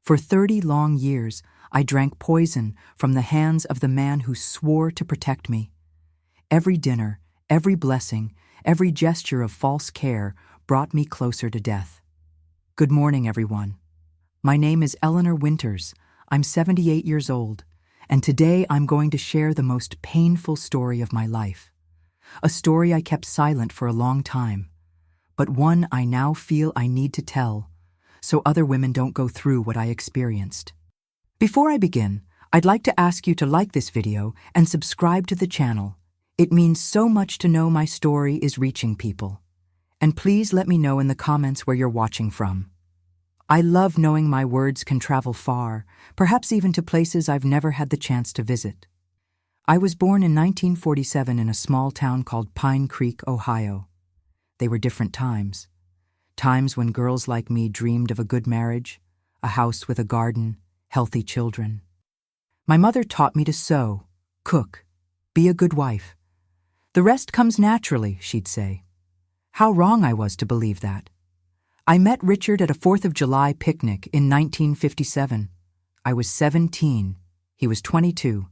For 30 long years, I drank poison from the hands of the man who swore to protect me. Every dinner, every blessing, every gesture of false care brought me closer to death. Good morning, everyone. My name is Eleanor Winters. I'm 78 years old, and today I'm going to share the most painful story of my life. A story I kept silent for a long time, but one I now feel I need to tell, so other women don't go through what I experienced. Before I begin, I'd like to ask you to like this video and subscribe to the channel. It means so much to know my story is reaching people. And please let me know in the comments where you're watching from. I love knowing my words can travel far, perhaps even to places I've never had the chance to visit. I was born in 1947 in a small town called Pine Creek, Ohio. They were different times. Times when girls like me dreamed of a good marriage, a house with a garden, healthy children. My mother taught me to sew, cook, be a good wife. The rest comes naturally, she'd say. How wrong I was to believe that. I met Richard at a 4th of July picnic in 1957. I was 17. He was 22.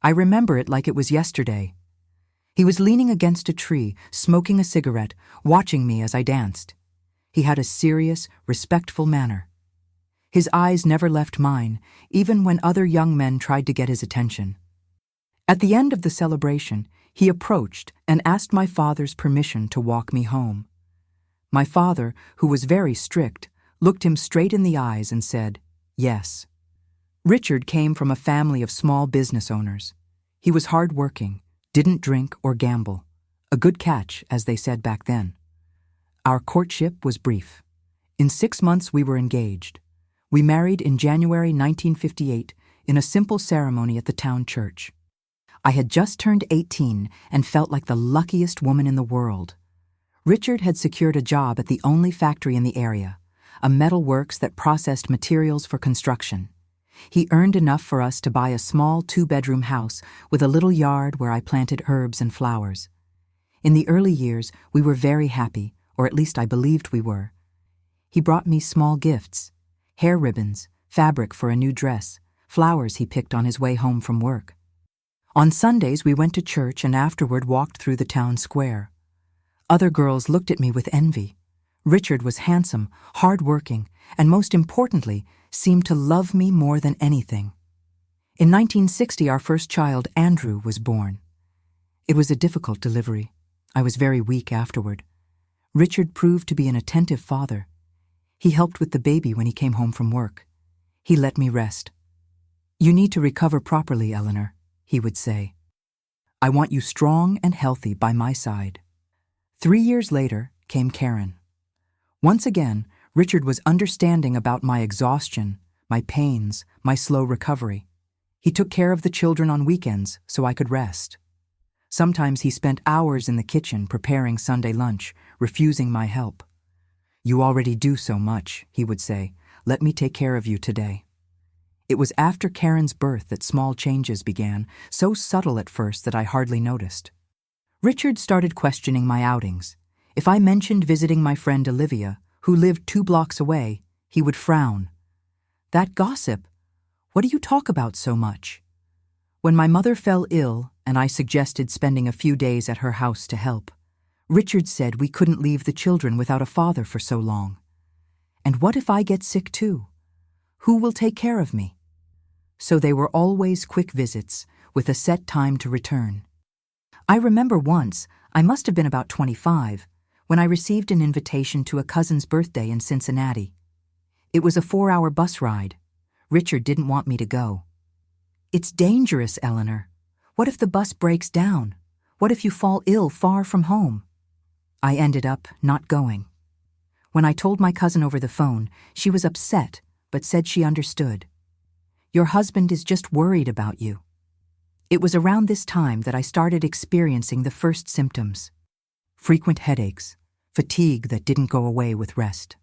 I remember it like it was yesterday. He was leaning against a tree, smoking a cigarette, watching me as I danced. He had a serious, respectful manner. His eyes never left mine, even when other young men tried to get his attention. At the end of the celebration, he approached and asked my father's permission to walk me home. My father, who was very strict, looked him straight in the eyes and said, "Yes." Richard came from a family of small business owners. He was hard-working, didn't drink or gamble. A good catch, as they said back then. Our courtship was brief. In 6 months we were engaged. We married in January 1958 in a simple ceremony at the town church. I had just turned 18 and felt like the luckiest woman in the world. Richard had secured a job at the only factory in the area, a metal works that processed materials for construction. He earned enough for us to buy a small 2-bedroom house with a little yard where I planted herbs and flowers. In the early years, we were very happy, or at least I believed we were. He brought me small gifts, hair ribbons, fabric for a new dress, flowers he picked on his way home from work. On Sundays, we went to church and afterward walked through the town square. Other girls looked at me with envy. Richard was handsome, hard-working, and most importantly, seemed to love me more than anything. In 1960, our first child, Andrew, was born. It was a difficult delivery. I was very weak afterward. Richard proved to be an attentive father. He helped with the baby when he came home from work. He let me rest. "You need to recover properly, Eleanor," he would say. "I want you strong and healthy by my side." 3 years later came Karen. Once again, Richard was understanding about my exhaustion, my pains, my slow recovery. He took care of the children on weekends so I could rest. Sometimes he spent hours in the kitchen preparing Sunday lunch, refusing my help. "You already do so much," he would say. "Let me take care of you today." It was after Karen's birth that small changes began, so subtle at first that I hardly noticed. Richard started questioning my outings. If I mentioned visiting my friend Olivia, who lived 2 blocks away, he would frown. "That gossip? What do you talk about so much?" When my mother fell ill and I suggested spending a few days at her house to help, Richard said we couldn't leave the children without a father for so long. "And what if I get sick too? Who will take care of me?" So they were always quick visits, with a set time to return. I remember once, I must have been about 25, when I received an invitation to a cousin's birthday in Cincinnati. It was a 4-hour bus ride. Richard didn't want me to go. "It's dangerous, Eleanor. What if the bus breaks down? What if you fall ill far from home?" I ended up not going. When I told my cousin over the phone, she was upset, but said she understood. "Your husband is just worried about you." It was around this time that I started experiencing the first symptoms. Frequent headaches, fatigue that didn't go away with rest.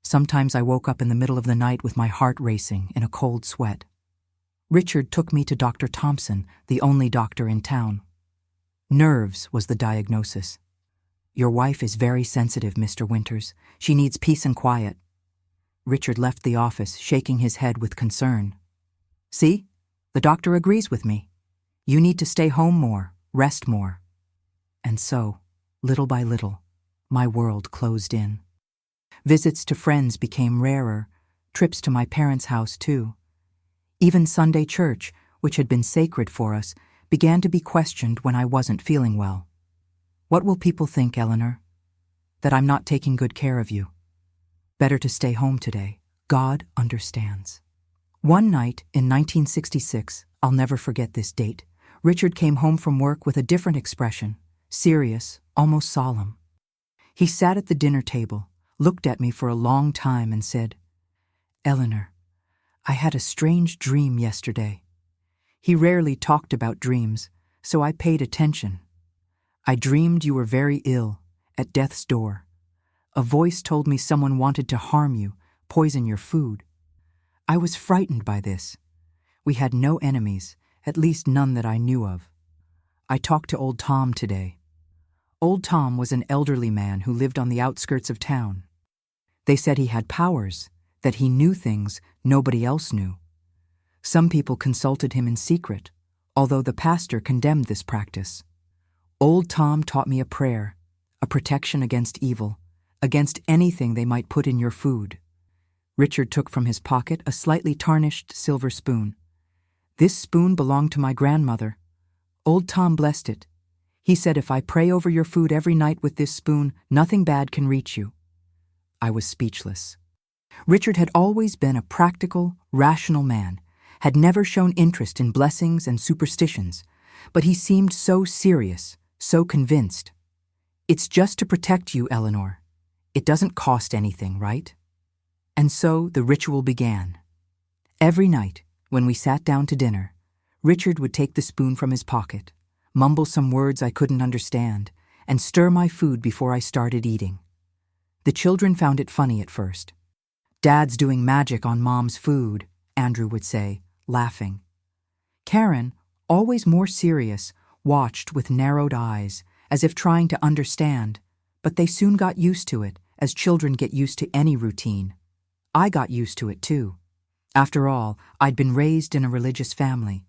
Sometimes I woke up in the middle of the night with my heart racing in a cold sweat. Richard took me to Dr. Thompson, the only doctor in town. Nerves was the diagnosis. "Your wife is very sensitive, Mr. Winters. She needs peace and quiet." Richard left the office, shaking his head with concern. See? The doctor agrees with me. You need to stay home more, rest more. And so, little by little, my world closed in. Visits to friends became rarer, trips to my parents' house too. Even Sunday church, which had been sacred for us, began to be questioned when I wasn't feeling well. What will people think, Eleanor? That I'm not taking good care of you. Better to stay home today. God understands. One night in 1966, I'll never forget this date, Richard came home from work with a different expression, serious, almost solemn. He sat at the dinner table, looked at me for a long time and said, "Eleanor, I had a strange dream yesterday." He rarely talked about dreams, so I paid attention. "I dreamed you were very ill, at death's door. A voice told me someone wanted to harm you, poison your food. I was frightened by this. We had no enemies, at least none that I knew of. I talked to old Tom today. Old Tom was an elderly man who lived on the outskirts of town. They said he had powers, that he knew things nobody else knew. Some people consulted him in secret, although the pastor condemned this practice. Old Tom taught me a prayer, a protection against evil, against anything they might put in your food." Richard took from his pocket a slightly tarnished silver spoon. "This spoon belonged to my grandmother. Old Tom blessed it. He said if I pray over your food every night with this spoon, nothing bad can reach you." I was speechless. Richard had always been a practical, rational man, had never shown interest in blessings and superstitions, but he seemed so serious, so convinced. "It's just to protect you, Eleanor. It doesn't cost anything, right?" And so the ritual began. Every night, when we sat down to dinner, Richard would take the spoon from his pocket, mumble some words I couldn't understand, and stir my food before I started eating. The children found it funny at first. "Dad's doing magic on Mom's food," Andrew would say, laughing. Karen, always more serious, watched with narrowed eyes, as if trying to understand, but they soon got used to it, as children get used to any routine. I got used to it too. After all, I'd been raised in a religious family.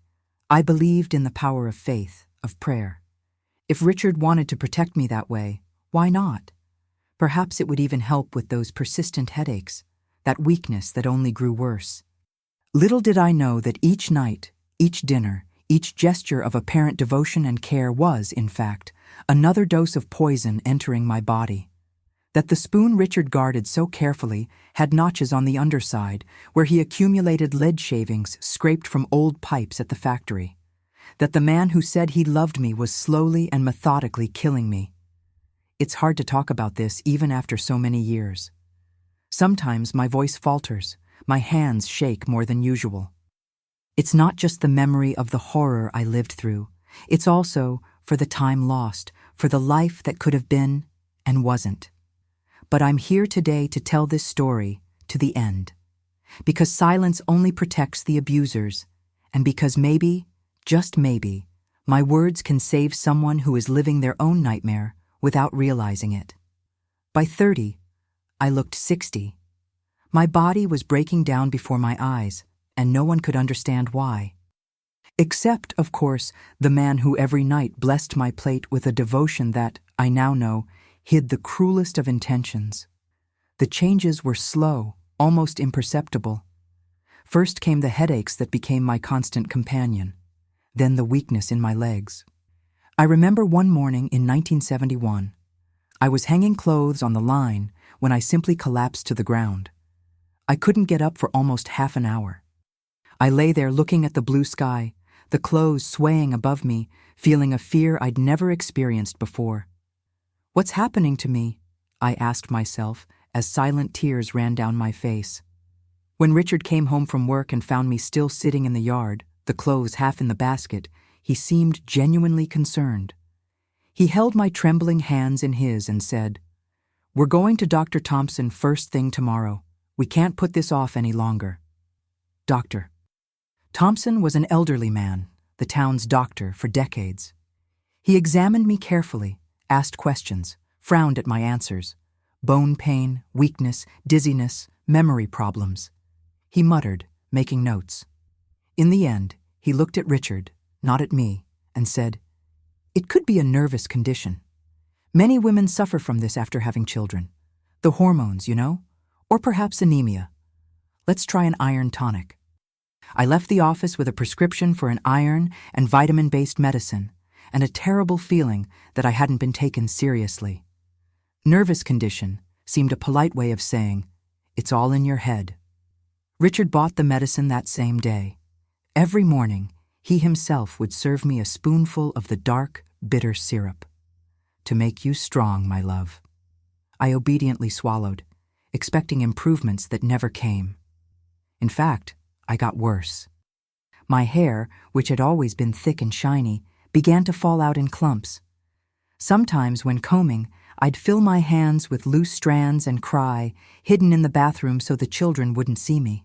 I believed in the power of faith, of prayer. If Richard wanted to protect me that way, why not? Perhaps it would even help with those persistent headaches, that weakness that only grew worse. Little did I know that each night, each dinner, each gesture of apparent devotion and care was, in fact, another dose of poison entering my body. That the spoon Richard guarded so carefully had notches on the underside where he accumulated lead shavings scraped from old pipes at the factory. That the man who said he loved me was slowly and methodically killing me. It's hard to talk about this even after so many years. Sometimes my voice falters, my hands shake more than usual. It's not just the memory of the horror I lived through. It's also for the time lost, for the life that could have been and wasn't. But I'm here today to tell this story to the end. Because silence only protects the abusers, and because maybe, just maybe, my words can save someone who is living their own nightmare without realizing it. By 30, I looked 60. My body was breaking down before my eyes, and no one could understand why. Except, of course, the man who every night blessed my plate with a devotion that, I now know, hid the cruelest of intentions. The changes were slow, almost imperceptible. First came the headaches that became my constant companion, then the weakness in my legs. I remember one morning in 1971. I was hanging clothes on the line when I simply collapsed to the ground. I couldn't get up for almost half an hour. I lay there looking at the blue sky, the clothes swaying above me, feeling a fear I'd never experienced before. "What's happening to me?" I asked myself as silent tears ran down my face. When Richard came home from work and found me still sitting in the yard, the clothes half in the basket, he seemed genuinely concerned. He held my trembling hands in his and said, "We're going to Dr. Thompson first thing tomorrow. We can't put this off any longer." Doctor. Thompson was an elderly man, the town's doctor for decades. He examined me carefully, asked questions, frowned at my answers, Bone pain, weakness, dizziness, memory problems. He muttered, making notes. In the end, he looked at Richard, not at me, and said, "It could be a nervous condition. Many women suffer from this after having children. The hormones, you know? Or perhaps anemia. Let's try an iron tonic." I left the office with a prescription for an iron and vitamin-based medicine, and a terrible feeling that I hadn't been taken seriously. Nervous condition seemed a polite way of saying, "It's all in your head." Richard bought the medicine that same day. Every morning, he himself would serve me a spoonful of the dark, bitter syrup. "To make you strong, my love." I obediently swallowed, expecting improvements that never came. In fact, I got worse. My hair, which had always been thick and shiny, began to fall out in clumps. Sometimes, when combing, I'd fill my hands with loose strands and cry, hidden in the bathroom so the children wouldn't see me.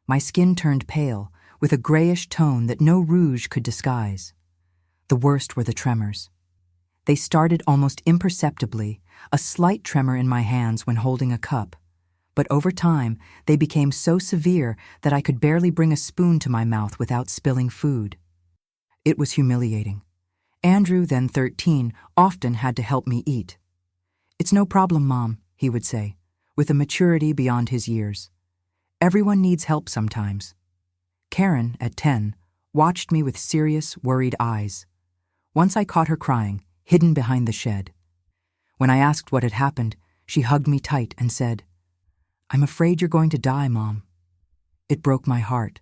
My skin turned pale, with a grayish tone that no rouge could disguise. The worst were the tremors. They started almost imperceptibly, a slight tremor in my hands when holding a cup. But over time, they became so severe that I could barely bring a spoon to my mouth without spilling food. It was humiliating. Andrew, then 13, often had to help me eat. "It's no problem, Mom," he would say, with a maturity beyond his years. "Everyone needs help sometimes." Karen, at 10, watched me with serious, worried eyes. Once I caught her crying, hidden behind the shed. When I asked what had happened, she hugged me tight and said, "I'm afraid you're going to die, Mom." It broke my heart.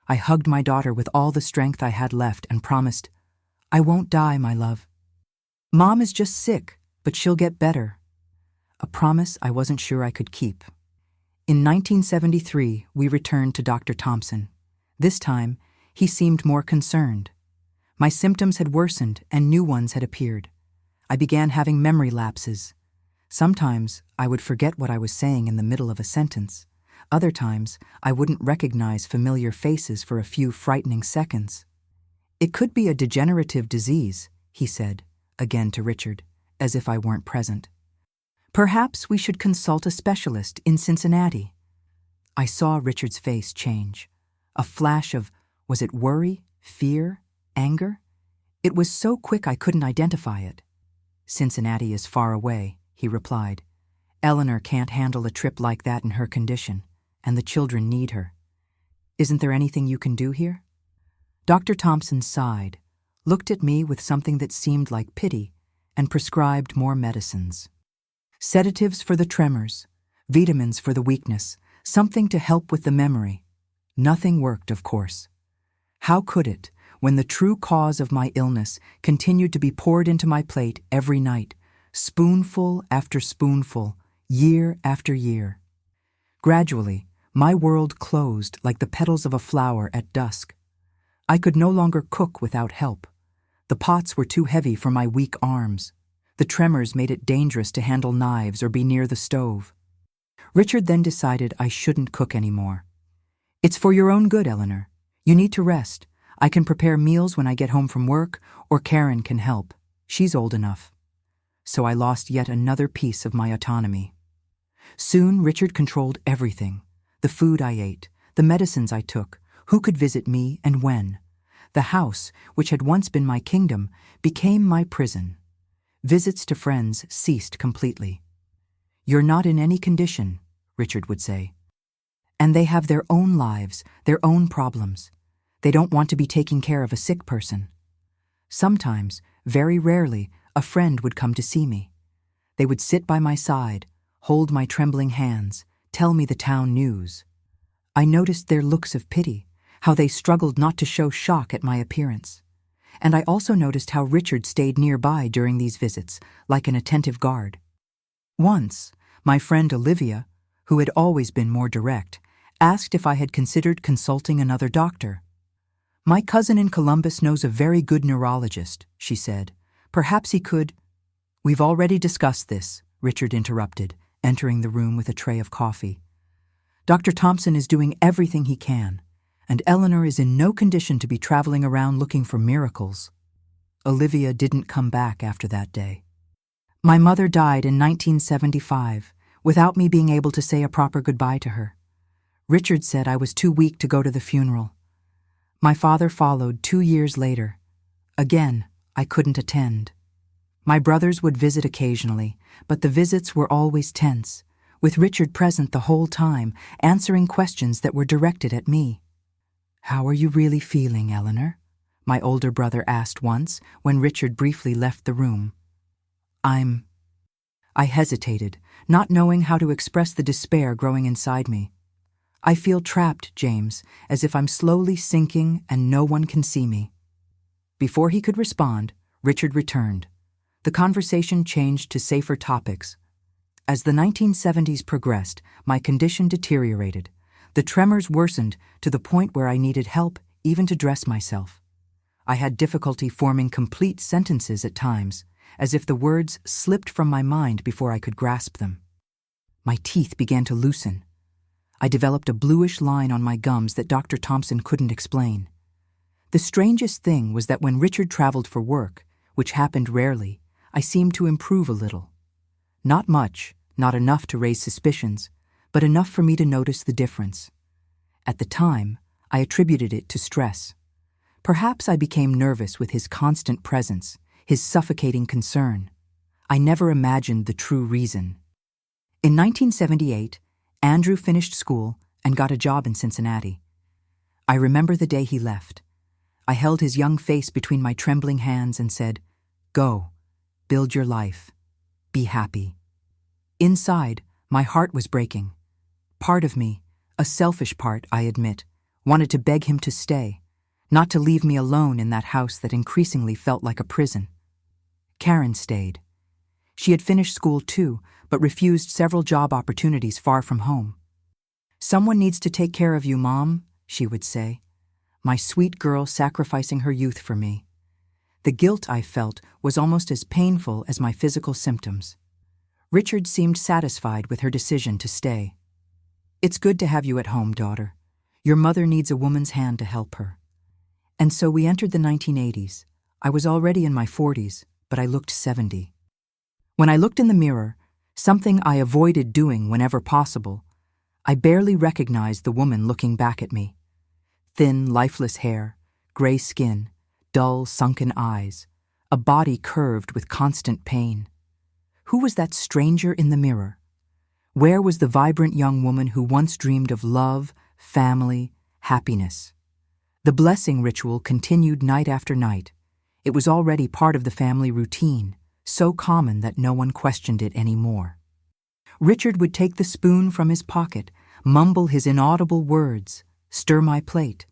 I hugged my daughter with all the strength I had left and promised, "I won't die, my love. Mom is just sick, but she'll get better." A promise I wasn't sure I could keep. In 1973, we returned to Dr. Thompson. This time, he seemed more concerned. My symptoms had worsened and new ones had appeared. I began having memory lapses. Sometimes I would forget what I was saying in the middle of a sentence. Other times I wouldn't recognize familiar faces for a few frightening seconds. "It could be a degenerative disease," he said, again to Richard, as if I weren't present. "Perhaps we should consult a specialist in Cincinnati." I saw Richard's face change. A flash of, was it worry, fear, anger? It was so quick I couldn't identify it. "Cincinnati is far away," he replied. "Eleanor can't handle a trip like that in her condition, and the children need her. Isn't there anything you can do here?" Dr. Thompson sighed, looked at me with something that seemed like pity, and prescribed more medicines. Sedatives for the tremors, vitamins for the weakness, something to help with the memory. Nothing worked, of course. How could it, when the true cause of my illness continued to be poured into my plate every night, spoonful after spoonful, year after year? Gradually, my world closed like the petals of a flower at dusk. I could no longer cook without help. The pots were too heavy for my weak arms. The tremors made it dangerous to handle knives or be near the stove. Richard then decided I shouldn't cook anymore. "It's for your own good, Eleanor. You need to rest. I can prepare meals when I get home from work, or Karen can help. She's old enough." So I lost yet another piece of my autonomy. Soon Richard controlled everything: the food I ate, the medicines I took, who could visit me and when. The house, which had once been my kingdom, became my prison. Visits to friends ceased completely. "You're not in any condition," Richard would say. "And they have their own lives, their own problems. They don't want to be taking care of a sick person." Sometimes, very rarely, a friend would come to see me. They would sit by my side, hold my trembling hands, tell me the town news. I noticed their looks of pity, how they struggled not to show shock at my appearance. And I also noticed how Richard stayed nearby during these visits, like an attentive guard. Once, my friend Olivia, who had always been more direct, asked if I had considered consulting another doctor. "My cousin in Columbus knows a very good neurologist," she said. "Perhaps he could—" "We've already discussed this," Richard interrupted, entering the room with a tray of coffee. "Dr. Thompson is doing everything he can, and Eleanor is in no condition to be traveling around looking for miracles." Olivia didn't come back after that day. My mother died in 1975, without me being able to say a proper goodbye to her. Richard said I was too weak to go to the funeral. My father followed 2 years later. Again, I couldn't attend. My brothers would visit occasionally, but the visits were always tense, with Richard present the whole time, answering questions that were directed at me. "How are you really feeling, Eleanor?" my older brother asked once when Richard briefly left the room. I hesitated, not knowing how to express the despair growing inside me. "I feel trapped, James, as if I'm slowly sinking and no one can see me." Before he could respond, Richard returned. The conversation changed to safer topics. As the 1970s progressed, my condition deteriorated. The tremors worsened to the point where I needed help even to dress myself. I had difficulty forming complete sentences at times, as if the words slipped from my mind before I could grasp them. My teeth began to loosen. I developed a bluish line on my gums that Dr. Thompson couldn't explain. The strangest thing was that when Richard traveled for work, which happened rarely, I seemed to improve a little. Not much, not enough to raise suspicions, but enough for me to notice the difference. At the time, I attributed it to stress. Perhaps I became nervous with his constant presence, his suffocating concern. I never imagined the true reason. In 1978, Andrew finished school and got a job in Cincinnati. I remember the day he left. I held his young face between my trembling hands and said, "Go, build your life, be happy." Inside, my heart was breaking. Part of me, a selfish part, I admit, wanted to beg him to stay, not to leave me alone in that house that increasingly felt like a prison. Karen stayed. She had finished school too, but refused several job opportunities far from home. "Someone needs to take care of you, Mom," she would say. My sweet girl sacrificing her youth for me. The guilt I felt was almost as painful as my physical symptoms. Richard seemed satisfied with her decision to stay. "It's good to have you at home, daughter. Your mother needs a woman's hand to help her." And so we entered the 1980s. I was already in my 40s, but I looked 70. When I looked in the mirror, something I avoided doing whenever possible, I barely recognized the woman looking back at me. Thin, lifeless hair, gray skin, dull, sunken eyes, a body curved with constant pain. Who was that stranger in the mirror? Where was the vibrant young woman who once dreamed of love, family, happiness? The blessing ritual continued night after night. It was already part of the family routine, so common that no one questioned it anymore. Richard would take the spoon from his pocket, mumble his inaudible words, stir my plate.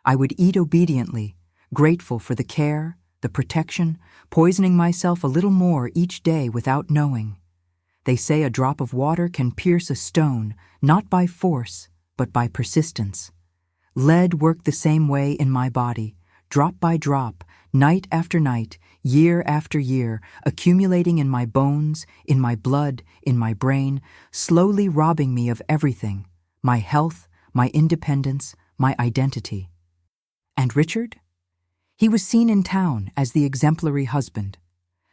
I would eat obediently, grateful for the care, the protection, poisoning myself a little more each day without knowing. They say a drop of water can pierce a stone, not by force, but by persistence. Lead worked the same way in my body, drop by drop, night after night, year after year, accumulating in my bones, in my blood, in my brain, slowly robbing me of everything, my health, my independence, my identity. And Richard? He was seen in town as the exemplary husband,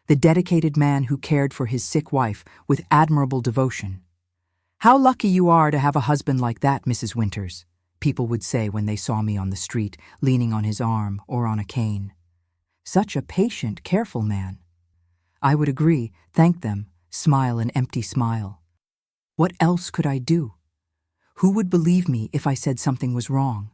the dedicated man who cared for his sick wife with admirable devotion. "How lucky you are to have a husband like that, Mrs. Winters," people would say when they saw me on the street, leaning on his arm or on a cane. "Such a patient, careful man." I would agree, thank them, smile an empty smile. What else could I do? Who would believe me if I said something was wrong?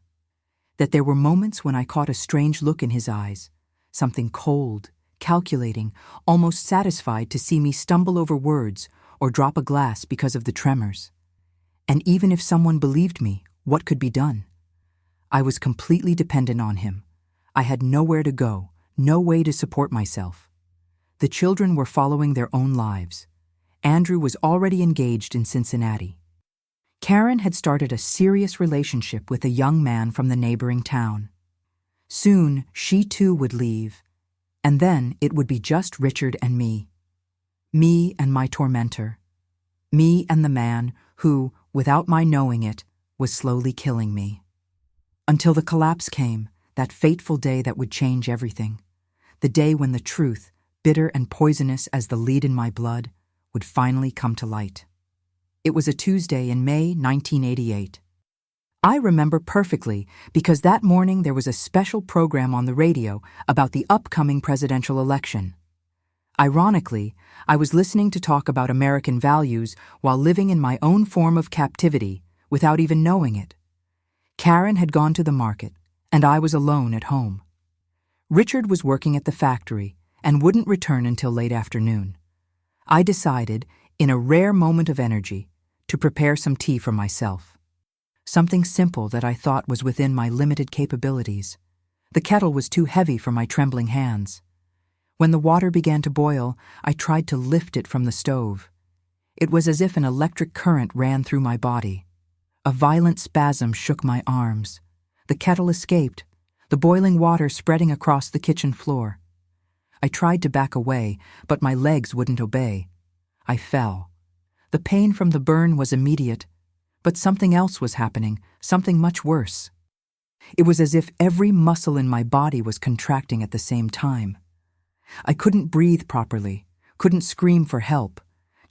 That there were moments when I caught a strange look in his eyes, something cold, calculating, almost satisfied to see me stumble over words or drop a glass because of the tremors. And even if someone believed me, what could be done? I was completely dependent on him. I had nowhere to go, no way to support myself. The children were following their own lives. Andrew was already engaged in Cincinnati. Karen had started a serious relationship with a young man from the neighboring town. Soon, she too would leave, and then it would be just Richard and me. Me and my tormentor. Me and the man who, without my knowing it, was slowly killing me. Until the collapse came, that fateful day that would change everything. The day when the truth, bitter and poisonous as the lead in my blood, would finally come to light. It was a Tuesday in May 1988. I remember perfectly because that morning there was a special program on the radio about the upcoming presidential election. Ironically, I was listening to talk about American values while living in my own form of captivity without even knowing it. Karen had gone to the market, and I was alone at home. Richard was working at the factory and wouldn't return until late afternoon. I decided, in a rare moment of energy, to prepare some tea for myself. Something simple that I thought was within my limited capabilities. The kettle was too heavy for my trembling hands. When the water began to boil, I tried to lift it from the stove. It was as if an electric current ran through my body. A violent spasm shook my arms. The kettle escaped, the boiling water spreading across the kitchen floor. I tried to back away, but my legs wouldn't obey. I fell. The pain from the burn was immediate, but something else was happening, something much worse. It was as if every muscle in my body was contracting at the same time. I couldn't breathe properly, couldn't scream for help,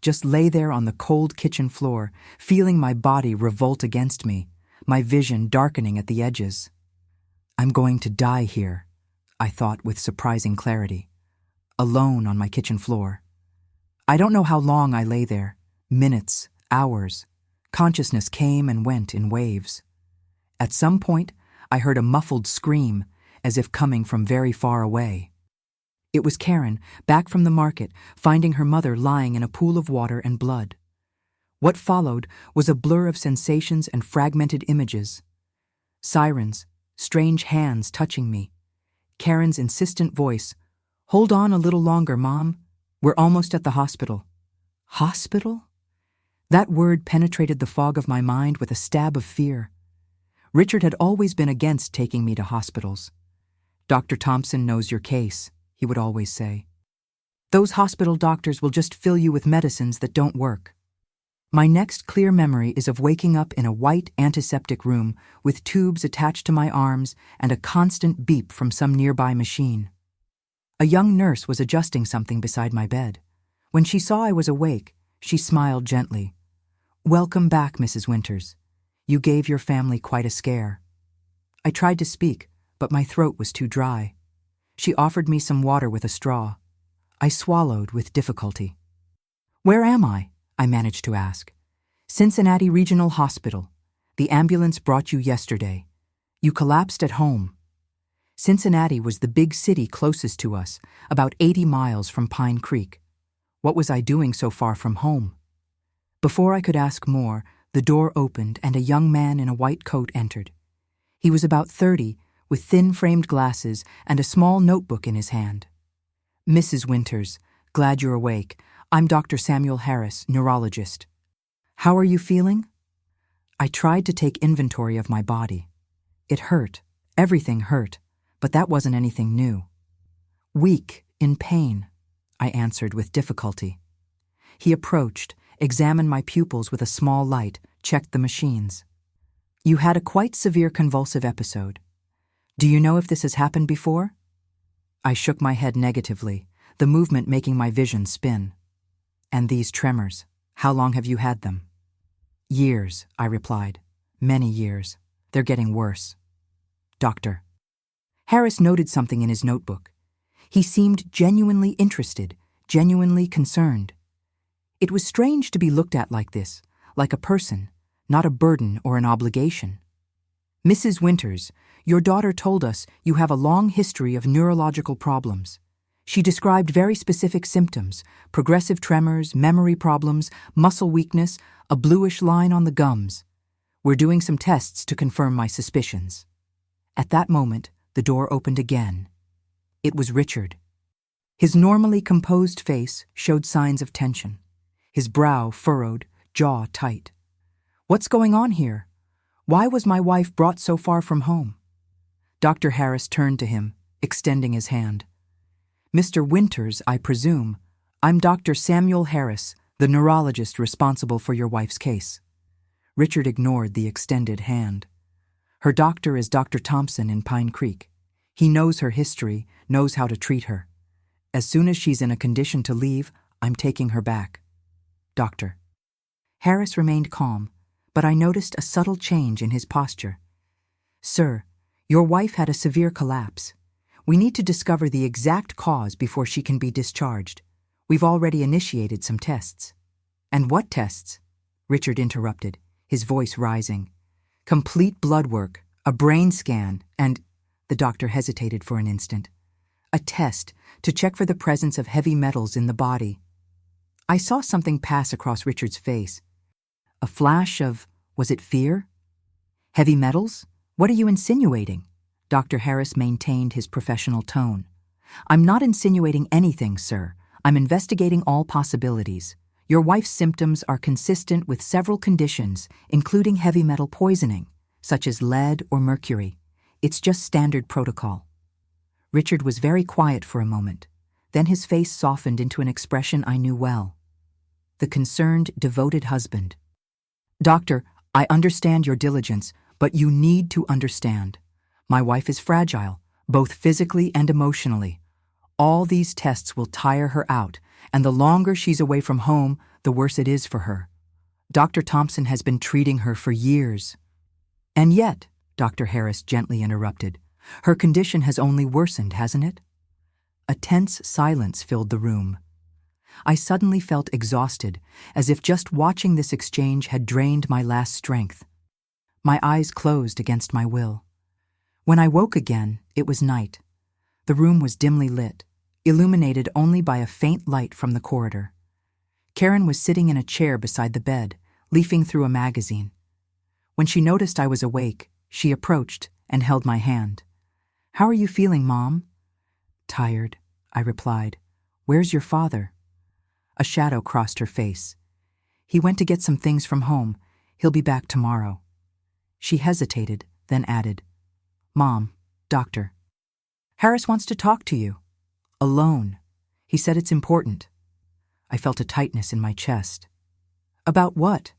just lay there on the cold kitchen floor, feeling my body revolt against me, my vision darkening at the edges. I'm going to die here, I thought with surprising clarity, alone on my kitchen floor. I don't know how long I lay there, minutes, hours. Consciousness came and went in waves. At some point, I heard a muffled scream, as if coming from very far away. It was Karen, back from the market, finding her mother lying in a pool of water and blood. What followed was a blur of sensations and fragmented images. Sirens, strange hands touching me. Karen's insistent voice, "Hold on a little longer, Mom. We're almost at the hospital." Hospital? That word penetrated the fog of my mind with a stab of fear. Richard had always been against taking me to hospitals. "Dr. Thompson knows your case," he would always say. "Those hospital doctors will just fill you with medicines that don't work." My next clear memory is of waking up in a white antiseptic room with tubes attached to my arms and a constant beep from some nearby machine. A young nurse was adjusting something beside my bed. When she saw I was awake, she smiled gently. "Welcome back, Mrs. Winters. You gave your family quite a scare." I tried to speak, but my throat was too dry. She offered me some water with a straw. I swallowed with difficulty. "Where am I?" I managed to ask. "Cincinnati Regional Hospital. The ambulance brought you yesterday. You collapsed at home." Cincinnati was the big city closest to us, about 80 miles from Pine Creek. What was I doing so far from home? Before I could ask more, the door opened and a young man in a white coat entered. He was about 30, with thin-framed glasses and a small notebook in his hand. "Mrs. Winters, glad you're awake. I'm Dr. Samuel Harris, neurologist. How are you feeling?" I tried to take inventory of my body. It hurt. Everything hurt, but that wasn't anything new. "Weak, in pain," I answered with difficulty. He approached, examined my pupils with a small light, checked the machines. "You had a quite severe convulsive episode. Do you know if this has happened before?" I shook my head negatively, the movement making my vision spin. "And these tremors, how long have you had them?" "Years," I replied. "Many years. They're getting worse." "Doctor." Harris noted something in his notebook. He seemed genuinely interested, genuinely concerned. It was strange to be looked at like this, like a person, not a burden or an obligation. "Mrs. Winters, your daughter told us you have a long history of neurological problems. She described very specific symptoms: progressive tremors, memory problems, muscle weakness, a bluish line on the gums. We're doing some tests to confirm my suspicions." At that moment, the door opened again. It was Richard. His normally composed face showed signs of tension. His brow furrowed, jaw tight. "What's going on here? Why was my wife brought so far from home?" Dr. Harris turned to him, extending his hand. "Mr. Winters, I presume. I'm Dr. Samuel Harris, the neurologist responsible for your wife's case." Richard ignored the extended hand. "Her doctor is Dr. Thompson in Pine Creek. He knows her history, knows how to treat her. As soon as she's in a condition to leave, I'm taking her back. Doctor. Harris remained calm, but I noticed a subtle change in his posture. Sir, your wife had a severe collapse. We need to discover the exact cause before she can be discharged. We've already initiated some tests. And what tests? Richard interrupted, his voice rising. Complete blood work, a brain scan, and— the doctor hesitated for an instant. A test to check for the presence of heavy metals in the body. I saw something pass across Richard's face. A flash of— was it fear? Heavy metals? What are you insinuating? Dr. Harris maintained his professional tone. I'm not insinuating anything, sir. I'm investigating all possibilities. Your wife's symptoms are consistent with several conditions, including heavy metal poisoning, such as lead or mercury. It's just standard protocol. Richard was very quiet for a moment. Then his face softened into an expression I knew well. The concerned, devoted husband. Doctor, I understand your diligence, but you need to understand. My wife is fragile, both physically and emotionally. All these tests will tire her out, and the longer she's away from home, the worse it is for her. Dr. Thompson has been treating her for years. And yet, Dr. Harris gently interrupted, her condition has only worsened, hasn't it? A tense silence filled the room. I suddenly felt exhausted, as if just watching this exchange had drained my last strength. My eyes closed against my will. When I woke again, it was night. The room was dimly lit, illuminated only by a faint light from the corridor. Karen was sitting in a chair beside the bed, leafing through a magazine. When she noticed I was awake, she approached and held my hand. How are you feeling, Mom? Tired, I replied. Where's your father? A shadow crossed her face. He went to get some things from home. He'll be back tomorrow. She hesitated, then added, Mom, Doctor. Harris wants to talk to you. Alone. He said it's important. I felt a tightness in my chest. About what?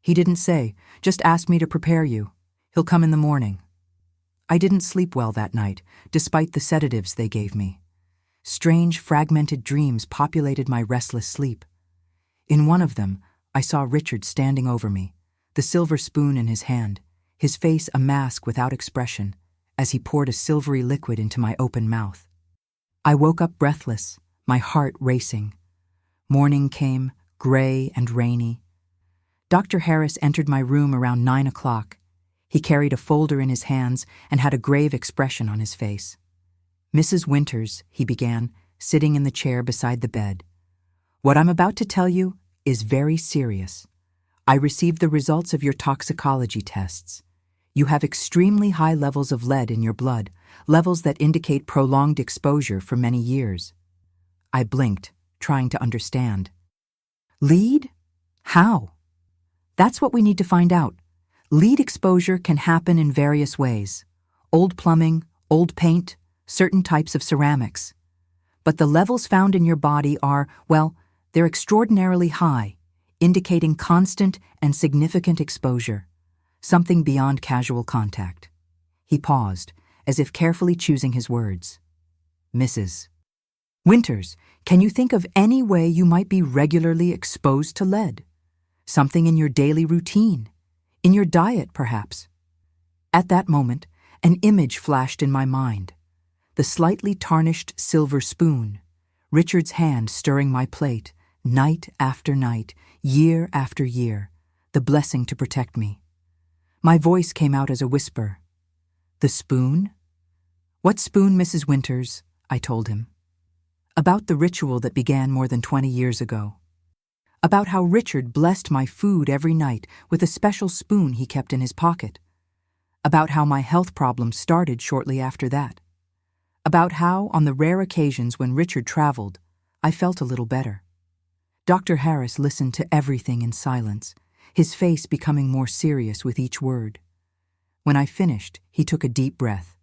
He didn't say, just asked me to prepare you. He'll come in the morning. I didn't sleep well that night, despite the sedatives they gave me. Strange, fragmented dreams populated my restless sleep. In one of them, I saw Richard standing over me, the silver spoon in his hand, his face a mask without expression, as he poured a silvery liquid into my open mouth. I woke up breathless, my heart racing. Morning came, gray and rainy. Dr. Harris entered my room around 9 o'clock. He carried a folder in his hands and had a grave expression on his face. Mrs. Winters, he began, sitting in the chair beside the bed. What I'm about to tell you is very serious. I received the results of your toxicology tests. You have extremely high levels of lead in your blood, levels that indicate prolonged exposure for many years. I blinked, trying to understand. Lead? How? That's what we need to find out. Lead exposure can happen in various ways. Old plumbing, old paint, certain types of ceramics. But the levels found in your body are, well, they're extraordinarily high, indicating constant and significant exposure, something beyond casual contact. He paused, as if carefully choosing his words. Mrs. Winters, can you think of any way you might be regularly exposed to lead? Something in your daily routine? In your diet, perhaps? At that moment, an image flashed in my mind. The slightly tarnished silver spoon, Richard's hand stirring my plate, night after night, year after year, the blessing to protect me. My voice came out as a whisper. The spoon? What spoon, Mrs. Winters? I told him. About the ritual that began more than 20 years ago. About how Richard blessed my food every night with a special spoon he kept in his pocket. About how my health problems started shortly after that. About how, on the rare occasions when Richard traveled, I felt a little better. Dr. Harris listened to everything in silence, his face becoming more serious with each word. When I finished, he took a deep breath.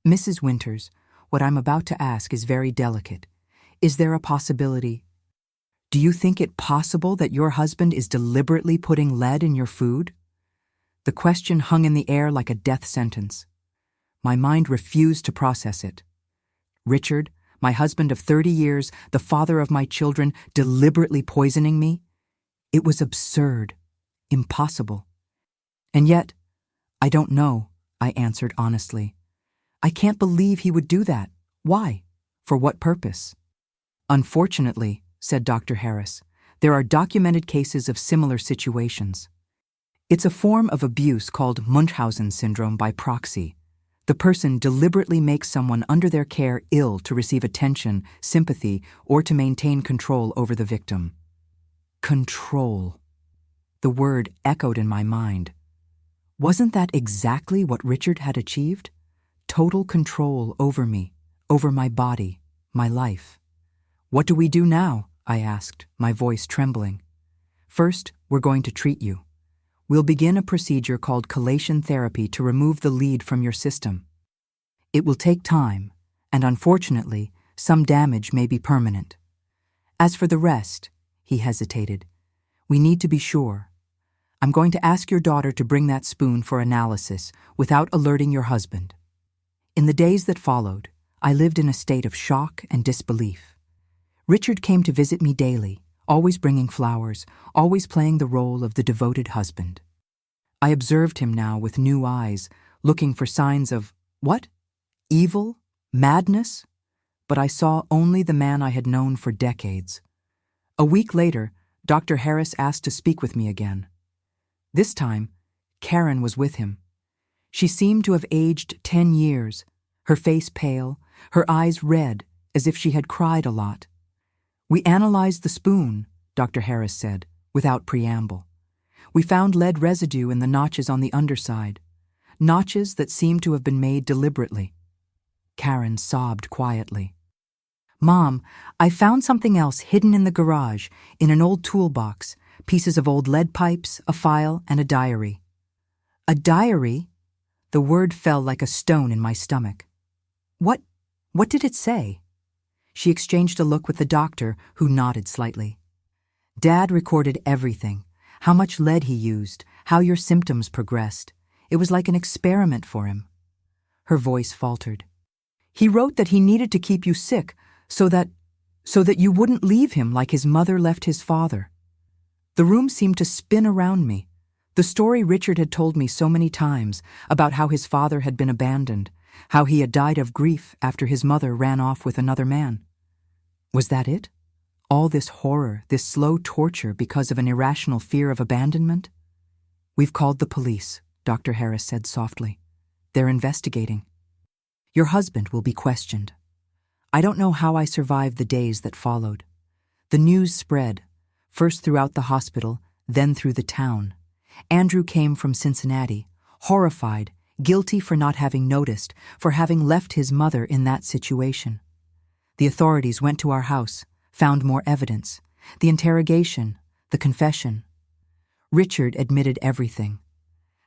Mrs. Winters, what I'm about to ask is very delicate. Is there a possibility? Do you think it possible that your husband is deliberately putting lead in your food? The question hung in the air like a death sentence. My mind refused to process it. Richard, my husband of 30 years, the father of my children, deliberately poisoning me? It was absurd, impossible. And yet, I don't know, I answered honestly. I can't believe he would do that. Why? For what purpose? Unfortunately, said Dr. Harris, there are documented cases of similar situations. It's a form of abuse called Munchausen syndrome by proxy. The person deliberately makes someone under their care ill to receive attention, sympathy, or to maintain control over the victim. Control. The word echoed in my mind. Wasn't that exactly what Richard had achieved? Total control over me, over my body, my life. What do we do now? I asked, my voice trembling. First, we're going to treat you. We'll begin a procedure called chelation therapy to remove the lead from your system. It will take time, and unfortunately, some damage may be permanent. As for the rest, he hesitated, we need to be sure. I'm going to ask your daughter to bring that spoon for analysis without alerting your husband. In the days that followed, I lived in a state of shock and disbelief. Richard came to visit me daily, always bringing flowers, always playing the role of the devoted husband. I observed him now with new eyes, looking for signs of, what? Evil? Madness? But I saw only the man I had known for decades. A week later, Dr. Harris asked to speak with me again. This time, Karen was with him. She seemed to have aged 10 years, her face pale, her eyes red, as if she had cried a lot. We analyzed the spoon, Dr. Harris said, without preamble. We found lead residue in the notches on the underside, notches that seemed to have been made deliberately. Karen sobbed quietly. Mom, I found something else hidden in the garage, in an old toolbox, pieces of old lead pipes, a file, and a diary. A diary? The word fell like a stone in my stomach. What did it say? She exchanged a look with the doctor, who nodded slightly. Dad recorded everything, how much lead he used, how your symptoms progressed. It was like an experiment for him. Her voice faltered. He wrote that he needed to keep you sick so that you wouldn't leave him like his mother left his father. The room seemed to spin around me. The story Richard had told me so many times about how his father had been abandoned, how he had died of grief after his mother ran off with another man. Was that it? All this horror, this slow torture because of an irrational fear of abandonment? We've called the police, Dr. Harris said softly. They're investigating. Your husband will be questioned. I don't know how I survived the days that followed. The news spread, first throughout the hospital, then through the town. Andrew came from Cincinnati, horrified, guilty for not having noticed, for having left his mother in that situation. The authorities went to our house, found more evidence, the interrogation, the confession. Richard admitted everything.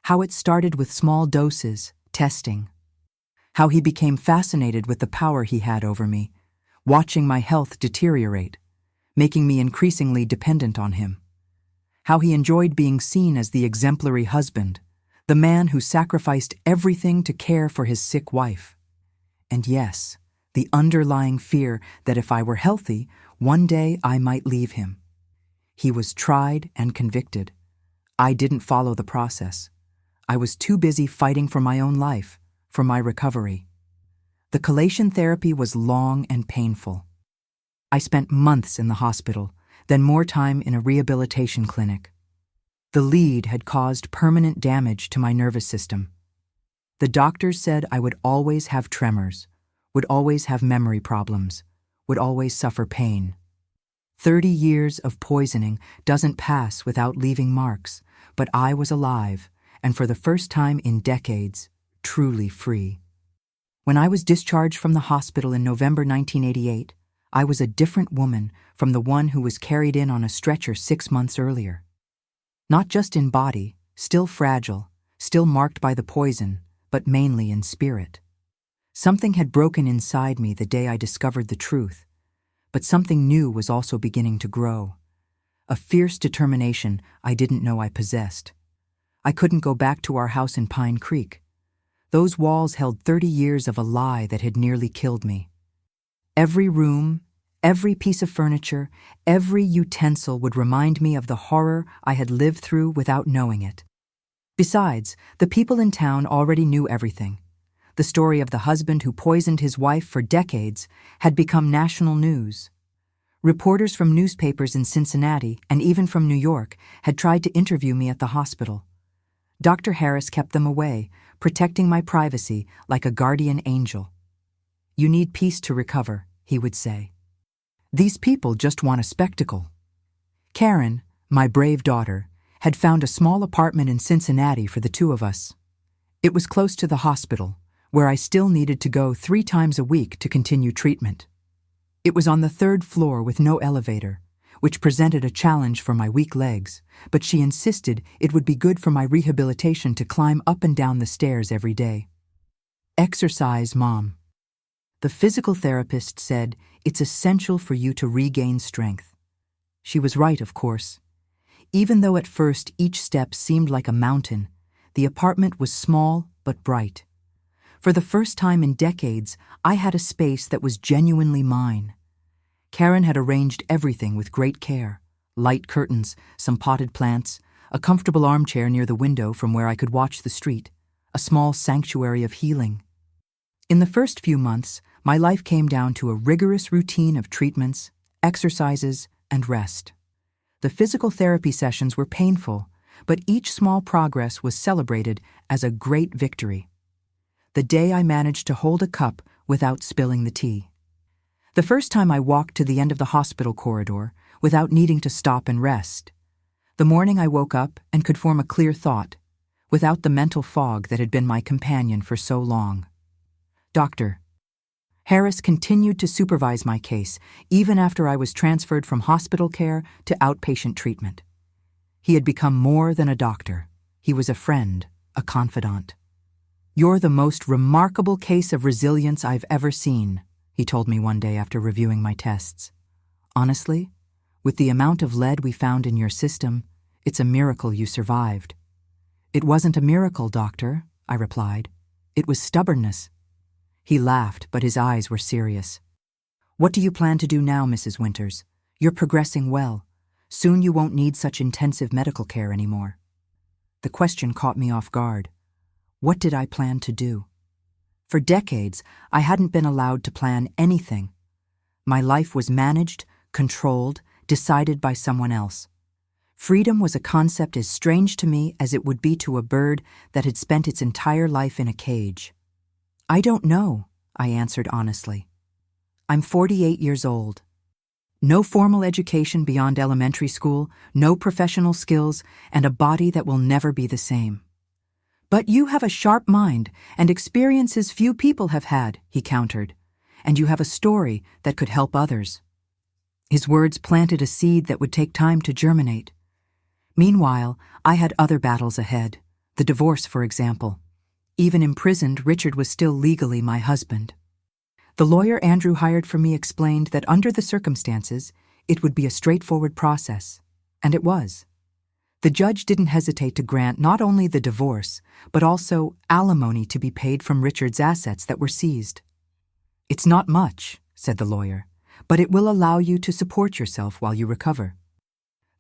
How it started with small doses, testing. How he became fascinated with the power he had over me, watching my health deteriorate, making me increasingly dependent on him. How he enjoyed being seen as the exemplary husband, the man who sacrificed everything to care for his sick wife. And yes, the underlying fear that if I were healthy, one day I might leave him. He was tried and convicted. I didn't follow the process. I was too busy fighting for my own life, for my recovery. The chelation therapy was long and painful. I spent months in the hospital, then more time in a rehabilitation clinic. The lead had caused permanent damage to my nervous system. The doctors said I would always have tremors, would always have memory problems, would always suffer pain. 30 years of poisoning doesn't pass without leaving marks, but I was alive, and for the first time in decades, truly free. When I was discharged from the hospital in November 1988, I was a different woman from the one who was carried in on a stretcher 6 months earlier. Not just in body, still fragile, still marked by the poison, but mainly in spirit. Something had broken inside me the day I discovered the truth, but something new was also beginning to grow. A fierce determination I didn't know I possessed. I couldn't go back to our house in Pine Creek. Those walls held 30 years of a lie that had nearly killed me. Every room, every piece of furniture, every utensil would remind me of the horror I had lived through without knowing it. Besides, the people in town already knew everything. The story of the husband who poisoned his wife for decades had become national news. Reporters from newspapers in Cincinnati and even from New York had tried to interview me at the hospital. Dr. Harris kept them away, protecting my privacy like a guardian angel. "You need peace to recover," he would say. "These people just want a spectacle." Karen, my brave daughter, had found a small apartment in Cincinnati for the two of us. It was close to the hospital, where I still needed to go 3 times a week to continue treatment. It was on the 3rd floor with no elevator, which presented a challenge for my weak legs, but she insisted it would be good for my rehabilitation to climb up and down the stairs every day. "Exercise, Mom." The physical therapist said it's essential for you to regain strength. She was right, of course. Even though at first each step seemed like a mountain, the apartment was small but bright. For the first time in decades, I had a space that was genuinely mine. Karen had arranged everything with great care: light curtains, some potted plants, a comfortable armchair near the window from where I could watch the street, a small sanctuary of healing. In the first few months, my life came down to a rigorous routine of treatments, exercises, and rest. The physical therapy sessions were painful, but each small progress was celebrated as a great victory. The day I managed to hold a cup without spilling the tea. The first time I walked to the end of the hospital corridor without needing to stop and rest. The morning I woke up and could form a clear thought, without the mental fog that had been my companion for so long. Dr. Harris continued to supervise my case even after I was transferred from hospital care to outpatient treatment. He had become more than a doctor. He was a friend, a confidant. "You're the most remarkable case of resilience I've ever seen," he told me one day after reviewing my tests. "Honestly, with the amount of lead we found in your system, it's a miracle you survived." "It wasn't a miracle, doctor," I replied. "It was stubbornness." He laughed, but his eyes were serious. "What do you plan to do now, Mrs. Winters? You're progressing well. Soon you won't need such intensive medical care anymore." The question caught me off guard. What did I plan to do? For decades, I hadn't been allowed to plan anything. My life was managed, controlled, decided by someone else. Freedom was a concept as strange to me as it would be to a bird that had spent its entire life in a cage. "I don't know," I answered honestly. "I'm 48 years old. No formal education beyond elementary school, no professional skills, and a body that will never be the same." "But you have a sharp mind and experiences few people have had," he countered, "and you have a story that could help others." His words planted a seed that would take time to germinate. Meanwhile, I had other battles ahead, the divorce, for example. Even imprisoned, Richard was still legally my husband. The lawyer Andrew hired for me explained that under the circumstances, it would be a straightforward process, and it was. The judge didn't hesitate to grant not only the divorce, but also alimony to be paid from Richard's assets that were seized. "It's not much," said the lawyer, "but it will allow you to support yourself while you recover."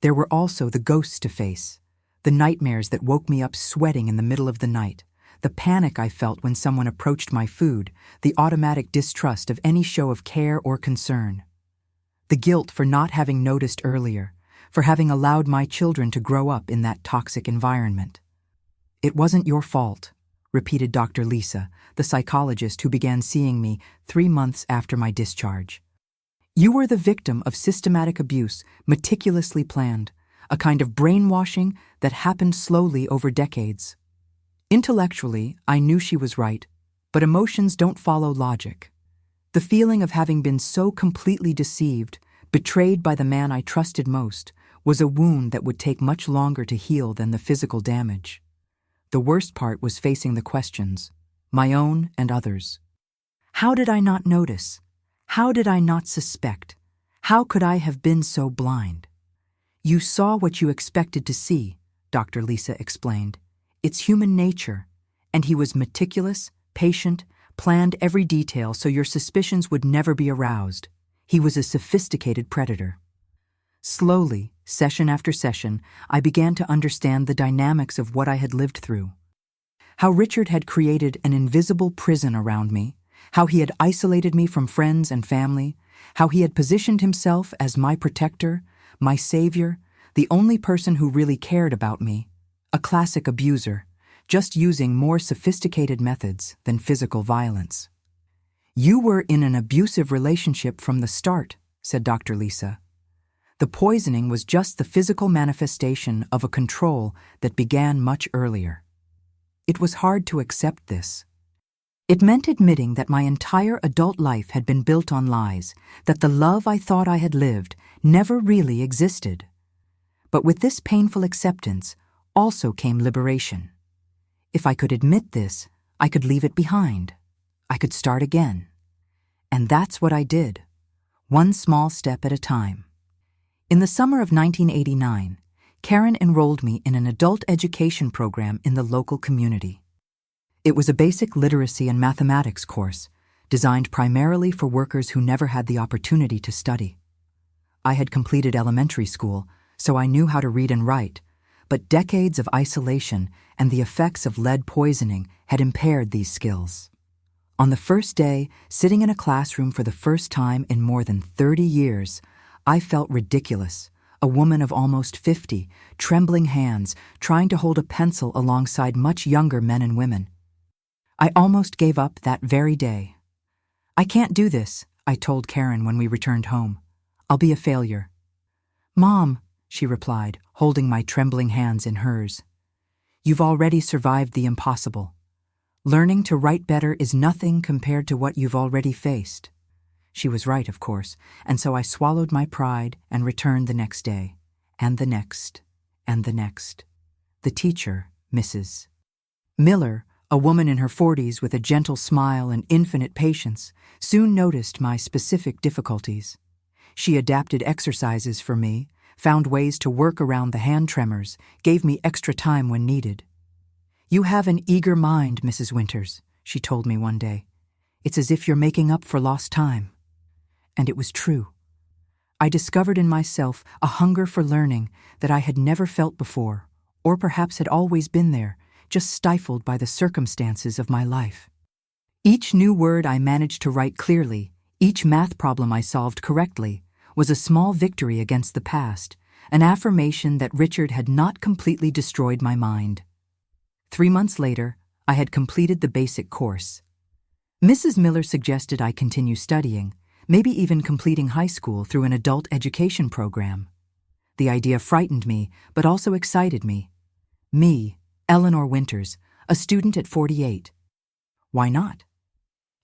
There were also the ghosts to face, the nightmares that woke me up sweating in the middle of the night, the panic I felt when someone approached my food, the automatic distrust of any show of care or concern. The guilt for not having noticed earlier, for having allowed my children to grow up in that toxic environment. "It wasn't your fault," repeated Dr. Lisa, the psychologist who began seeing me 3 months after my discharge. "You were the victim of systematic abuse, meticulously planned, a kind of brainwashing that happened slowly over decades." Intellectually, I knew she was right, but emotions don't follow logic. The feeling of having been so completely deceived, betrayed by the man I trusted most, was a wound that would take much longer to heal than the physical damage. The worst part was facing the questions, my own and others. How did I not notice? How did I not suspect? How could I have been so blind? "You saw what you expected to see," Dr. Lisa explained. "It's human nature," and he was meticulous, patient, planned every detail so your suspicions would never be aroused. He was a sophisticated predator. Slowly, session after session, I began to understand the dynamics of what I had lived through. How Richard had created an invisible prison around me, how he had isolated me from friends and family, how he had positioned himself as my protector, my savior, the only person who really cared about me, a classic abuser, just using more sophisticated methods than physical violence. "You were in an abusive relationship from the start," said Dr. Lisa. "The poisoning was just the physical manifestation of a control that began much earlier." It was hard to accept this. It meant admitting that my entire adult life had been built on lies, that the love I thought I had lived never really existed. But with this painful acceptance also came liberation. If I could admit this, I could leave it behind. I could start again. And that's what I did, one small step at a time. In the summer of 1989, Karen enrolled me in an adult education program in the local community. It was a basic literacy and mathematics course, designed primarily for workers who never had the opportunity to study. I had completed elementary school, so I knew how to read and write, but decades of isolation and the effects of lead poisoning had impaired these skills. On the first day, sitting in a classroom for the first time in more than 30 years, I felt ridiculous, a woman of almost 50, trembling hands, trying to hold a pencil alongside much younger men and women. I almost gave up that very day. "I can't do this," I told Karen when we returned home. "I'll be a failure." "Mom," she replied, holding my trembling hands in hers, "you've already survived the impossible. Learning to write better is nothing compared to what you've already faced." She was right, of course, and so I swallowed my pride and returned the next day, and the next, and the next. The teacher, Mrs. Miller, a woman in her 40s with a gentle smile and infinite patience, soon noticed my specific difficulties. She adapted exercises for me, found ways to work around the hand tremors, gave me extra time when needed. "You have an eager mind, Mrs. Winters," she told me one day. "It's as if you're making up for lost time." And it was true. I discovered in myself a hunger for learning that I had never felt before, or perhaps had always been there, just stifled by the circumstances of my life. Each new word I managed to write clearly, each math problem I solved correctly, was a small victory against the past, an affirmation that Richard had not completely destroyed my mind. 3 months later, I had completed the basic course. Mrs. Miller suggested I continue studying, maybe even completing high school through an adult education program. The idea frightened me, but also excited me. Me, Eleanor Winters, a student at 48. Why not?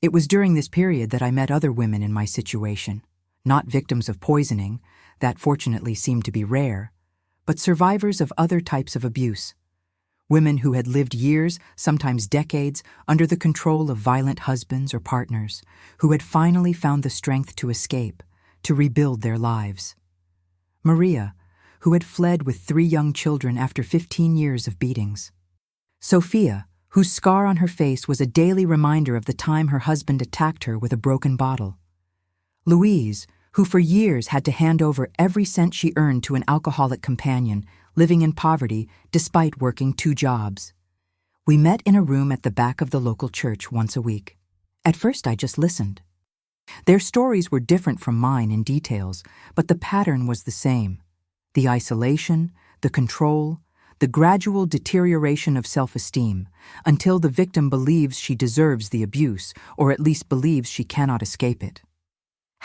It was during this period that I met other women in my situation, not victims of poisoning, that fortunately seemed to be rare, but survivors of other types of abuse. Women who had lived years, sometimes decades, under the control of violent husbands or partners, who had finally found the strength to escape, to rebuild their lives. Maria, who had fled with 3 young children after 15 years of beatings. Sophia, whose scar on her face was a daily reminder of the time her husband attacked her with a broken bottle. Louise, who for years had to hand over every cent she earned to an alcoholic companion, living in poverty despite working 2 jobs. We met in a room at the back of the local church once a week. At first I just listened. Their stories were different from mine in details, but the pattern was the same. The isolation, the control, the gradual deterioration of self-esteem, until the victim believes she deserves the abuse, or at least believes she cannot escape it.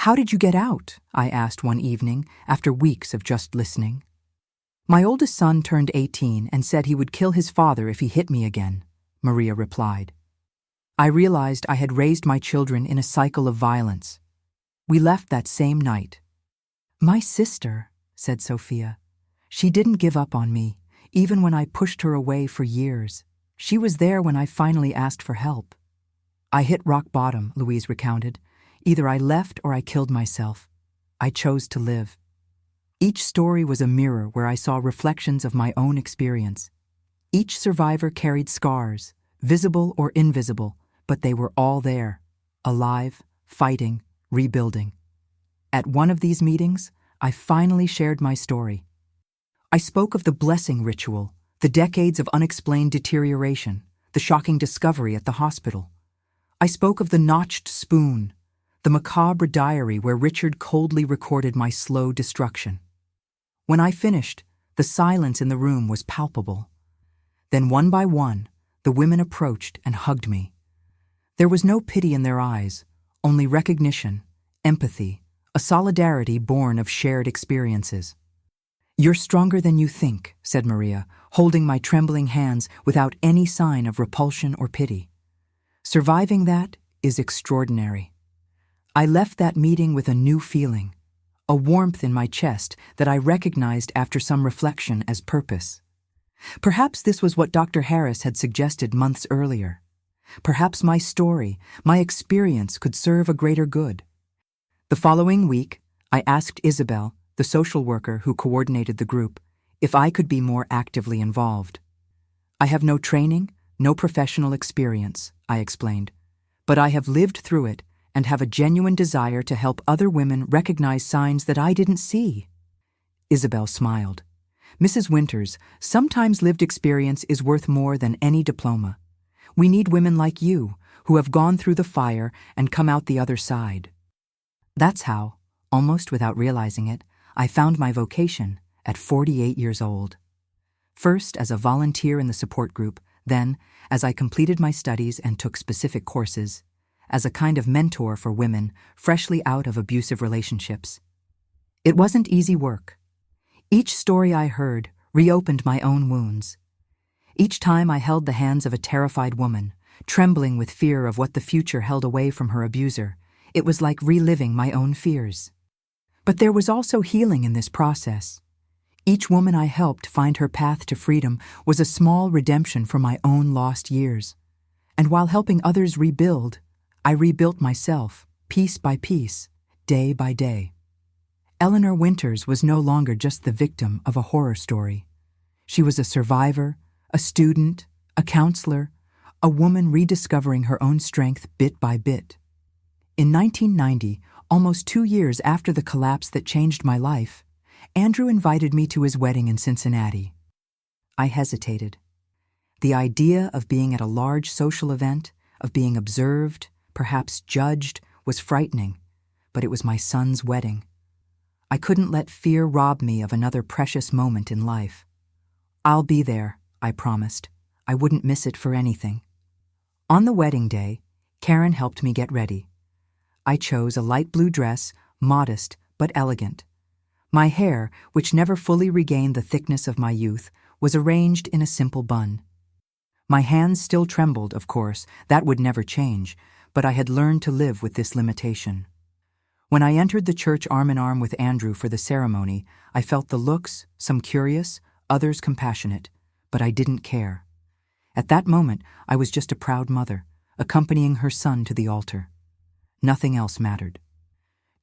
"How did you get out?" I asked one evening, after weeks of just listening. "My oldest son turned 18 and said he would kill his father if he hit me again," Maria replied. I realized I had raised my children in a cycle of violence. We left that same night. "My sister," said Sophia. "She didn't give up on me, even when I pushed her away for years. She was there when I finally asked for help." "I hit rock bottom," Louise recounted. "Either I left or I killed myself. I chose to live." Each story was a mirror where I saw reflections of my own experience. Each survivor carried scars, visible or invisible, but they were all there, alive, fighting, rebuilding. At one of these meetings, I finally shared my story. I spoke of the blessing ritual, the decades of unexplained deterioration, the shocking discovery at the hospital. I spoke of the notched spoon, the macabre diary where Richard coldly recorded my slow destruction. When I finished, the silence in the room was palpable. Then one by one, the women approached and hugged me. There was no pity in their eyes, only recognition, empathy, a solidarity born of shared experiences. "You're stronger than you think," said Maria, holding my trembling hands without any sign of repulsion or pity. "Surviving that is extraordinary." I left that meeting with a new feeling, a warmth in my chest that I recognized after some reflection as purpose. Perhaps this was what Dr. Harris had suggested months earlier. Perhaps my story, my experience could serve a greater good. The following week, I asked Isabel, the social worker who coordinated the group, if I could be more actively involved. "I have no training, no professional experience," I explained, "but I have lived through it and have a genuine desire to help other women recognize signs that I didn't see." Isabel smiled. "Mrs. Winters, sometimes lived experience is worth more than any diploma. We need women like you, who have gone through the fire and come out the other side." That's how, almost without realizing it, I found my vocation at 48 years old. First as a volunteer in the support group, then, as I completed my studies and took specific courses, as a kind of mentor for women freshly out of abusive relationships. It wasn't easy work. Each story I heard reopened my own wounds. Each time I held the hands of a terrified woman, trembling with fear of what the future held away from her abuser, it was like reliving my own fears. But there was also healing in this process. Each woman I helped find her path to freedom was a small redemption for my own lost years. And while helping others rebuild, I rebuilt myself, piece by piece, day by day. Eleanor Winters was no longer just the victim of a horror story. She was a survivor, a student, a counselor, a woman rediscovering her own strength bit by bit. In 1990, almost 2 years after the collapse that changed my life, Andrew invited me to his wedding in Cincinnati. I hesitated. The idea of being at a large social event, of being observed, perhaps judged, was frightening, but it was my son's wedding. I couldn't let fear rob me of another precious moment in life. "I'll be there," I promised. I wouldn't miss it for anything. On the wedding day, Karen helped me get ready. I chose a light blue dress, modest but elegant. My hair, which never fully regained the thickness of my youth, was arranged in a simple bun. My hands still trembled, of course, that would never change, but I had learned to live with this limitation. When I entered the church arm in arm with Andrew for the ceremony, I felt the looks, some curious, others compassionate, but I didn't care. At that moment, I was just a proud mother, accompanying her son to the altar. Nothing else mattered.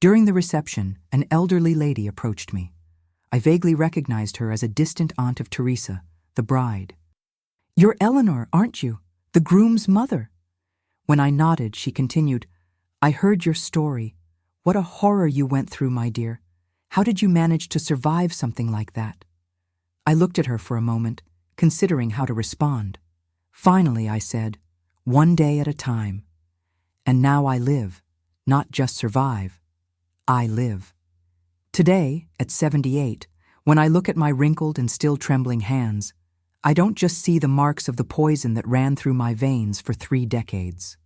During the reception, an elderly lady approached me. I vaguely recognized her as a distant aunt of Teresa, the bride. "You're Eleanor, aren't you? The groom's mother." When I nodded, she continued, "I heard your story. What a horror you went through, my dear. How did you manage to survive something like that?" I looked at her for a moment, considering how to respond. Finally, I said, "One day at a time. And now I live, not just survive. I live." Today, at 78, when I look at my wrinkled and still trembling hands, I don't just see the marks of the poison that ran through my veins for 3 decades.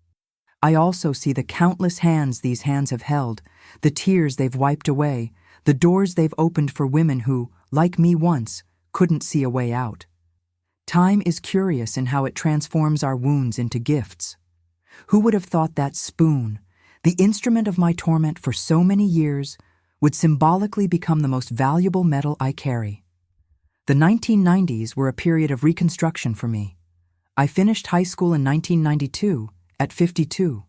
I also see the countless hands these hands have held, the tears they've wiped away, the doors they've opened for women who, like me once, couldn't see a way out. Time is curious in how it transforms our wounds into gifts. Who would have thought that spoon, the instrument of my torment for so many years, would symbolically become the most valuable metal I carry? The 1990s were a period of reconstruction for me. I finished high school in 1992, at 52.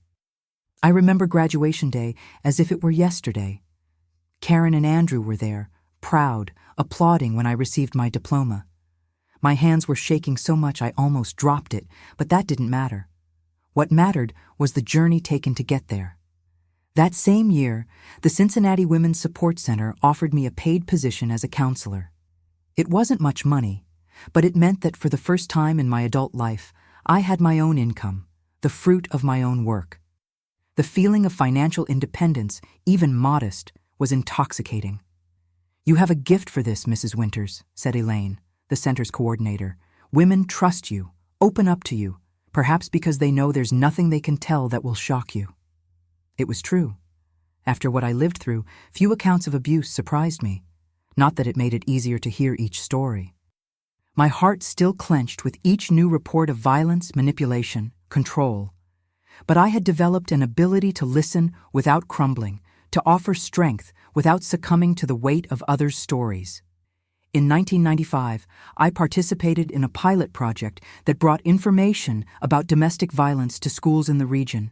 I remember graduation day as if it were yesterday. Karen and Andrew were there, proud, applauding when I received my diploma. My hands were shaking so much I almost dropped it, but that didn't matter. What mattered was the journey taken to get there. That same year, the Cincinnati Women's Support Center offered me a paid position as a counselor. It wasn't much money, but it meant that for the first time in my adult life, I had my own income, the fruit of my own work. The feeling of financial independence, even modest, was intoxicating. "You have a gift for this, Mrs. Winters," said Elaine, the center's coordinator. "Women trust you, open up to you, perhaps because they know there's nothing they can tell that will shock you." It was true. After what I lived through, few accounts of abuse surprised me, not that it made it easier to hear each story. My heart still clenched with each new report of violence, manipulation, control. But I had developed an ability to listen without crumbling, to offer strength without succumbing to the weight of others' stories. In 1995, I participated in a pilot project that brought information about domestic violence to schools in the region.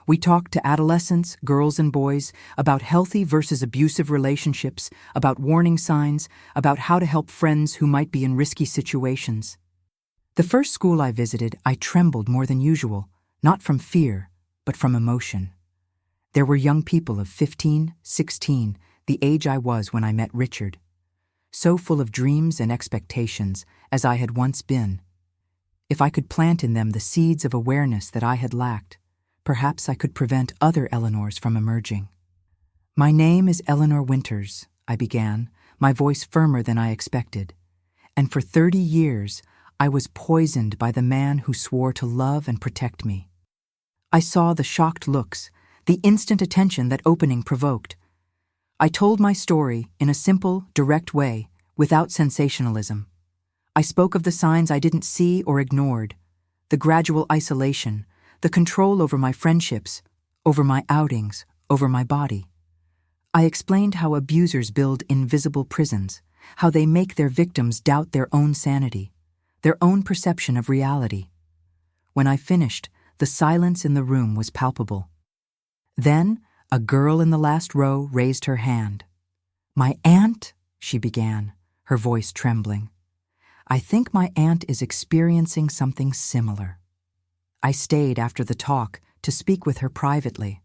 We talked to adolescents, girls and boys, about healthy versus abusive relationships, about warning signs, about how to help friends who might be in risky situations. The first school I visited, I trembled more than usual, not from fear, but from emotion. There were young people of 15, 16, the age I was when I met Richard, so full of dreams and expectations, as I had once been. If I could plant in them the seeds of awareness that I had lacked, perhaps I could prevent other Eleanors from emerging. "My name is Eleanor Winters," I began, my voice firmer than I expected. "And for 30 years, I was poisoned by the man who swore to love and protect me." I saw the shocked looks, the instant attention that opening provoked. I told my story in a simple, direct way, without sensationalism. I spoke of the signs I didn't see or ignored, the gradual isolation, the control over my friendships, over my outings, over my body. I explained how abusers build invisible prisons, how they make their victims doubt their own sanity, their own perception of reality. When I finished, the silence in the room was palpable. Then, a girl in the last row raised her hand. "My aunt," she began, her voice trembling. "I think my aunt is experiencing something similar." I stayed after the talk to speak with her privately.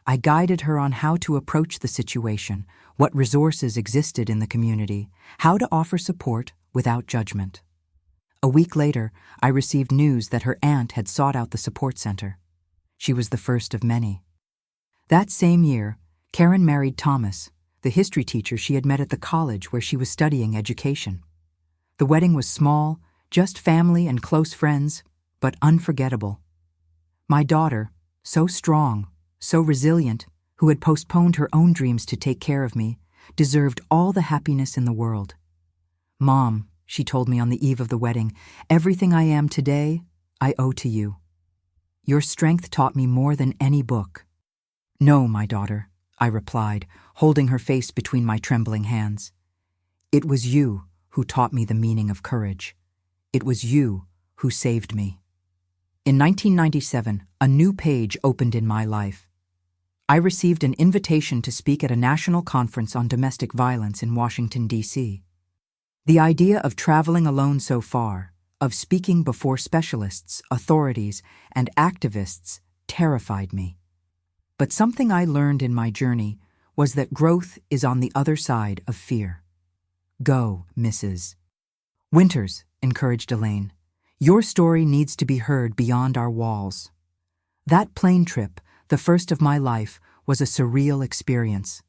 I guided her on how to approach the situation, what resources existed in the community, how to offer support without judgment. A week later, I received news that her aunt had sought out the support center. She was the first of many. That same year, Karen married Thomas, the history teacher she had met at the college where she was studying education. The wedding was small, just family and close friends, but unforgettable. My daughter, so strong, so resilient, who had postponed her own dreams to take care of me, deserved all the happiness in the world. "Mom," she told me on the eve of the wedding, "everything I am today, I owe to you. Your strength taught me more than any book." "No, my daughter," I replied, holding her face between my trembling hands. "It was you who taught me the meaning of courage. It was you who saved me." In 1997, a new page opened in my life. I received an invitation to speak at a national conference on domestic violence in Washington, D.C. The idea of traveling alone so far, of speaking before specialists, authorities, and activists terrified me. But something I learned in my journey was that growth is on the other side of fear. "Go, Mrs. Winters," encouraged Elaine. "Your story needs to be heard beyond our walls." That plane trip, the first of my life, was a surreal experience.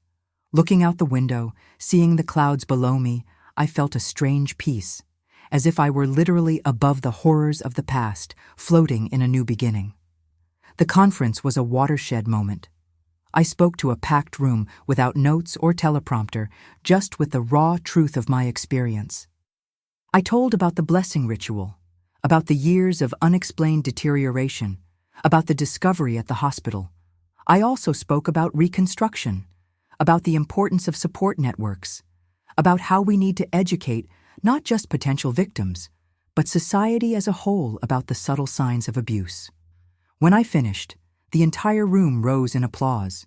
Looking out the window, seeing the clouds below me, I felt a strange peace, as if I were literally above the horrors of the past, floating in a new beginning. The conference was a watershed moment. I spoke to a packed room without notes or teleprompter, just with the raw truth of my experience. I told about the blessing ritual, about the years of unexplained deterioration, about the discovery at the hospital. I also spoke about reconstruction, about the importance of support networks, about how we need to educate not just potential victims, but society as a whole about the subtle signs of abuse. When I finished, the entire room rose in applause.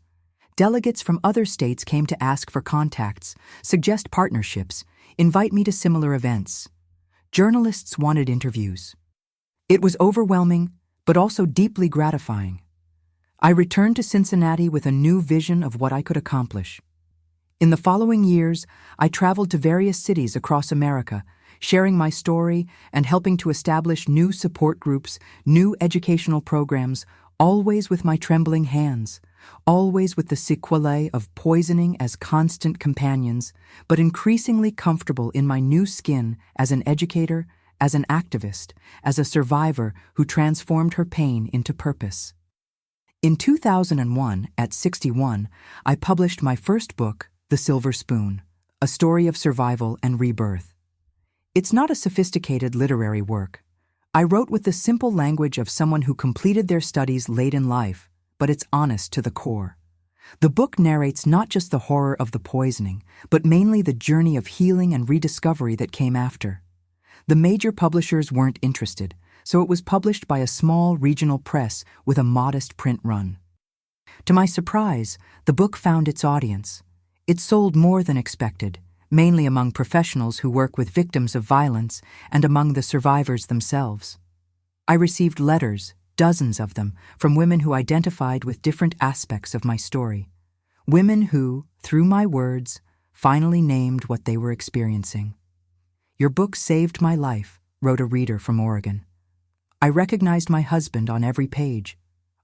Delegates from other states came to ask for contacts, suggest partnerships, invite me to similar events. Journalists wanted interviews. It was overwhelming, but also deeply gratifying. I returned to Cincinnati with a new vision of what I could accomplish. In the following years, I traveled to various cities across America, sharing my story and helping to establish new support groups, new educational programs, always with my trembling hands, always with the sequelae of poisoning as constant companions, but increasingly comfortable in my new skin as an educator, as an activist, as a survivor who transformed her pain into purpose. In 2001, at 61, I published my first book, The Silver Spoon, a story of survival and rebirth. It's not a sophisticated literary work. I wrote with the simple language of someone who completed their studies late in life, but it's honest to the core. The book narrates not just the horror of the poisoning, but mainly the journey of healing and rediscovery that came after. The major publishers weren't interested, so it was published by a small regional press with a modest print run. To my surprise, the book found its audience. It sold more than expected, mainly among professionals who work with victims of violence and among the survivors themselves. I received letters, dozens of them, from women who identified with different aspects of my story. Women who, through my words, finally named what they were experiencing. "Your book saved my life," wrote a reader from Oregon. "I recognized my husband on every page.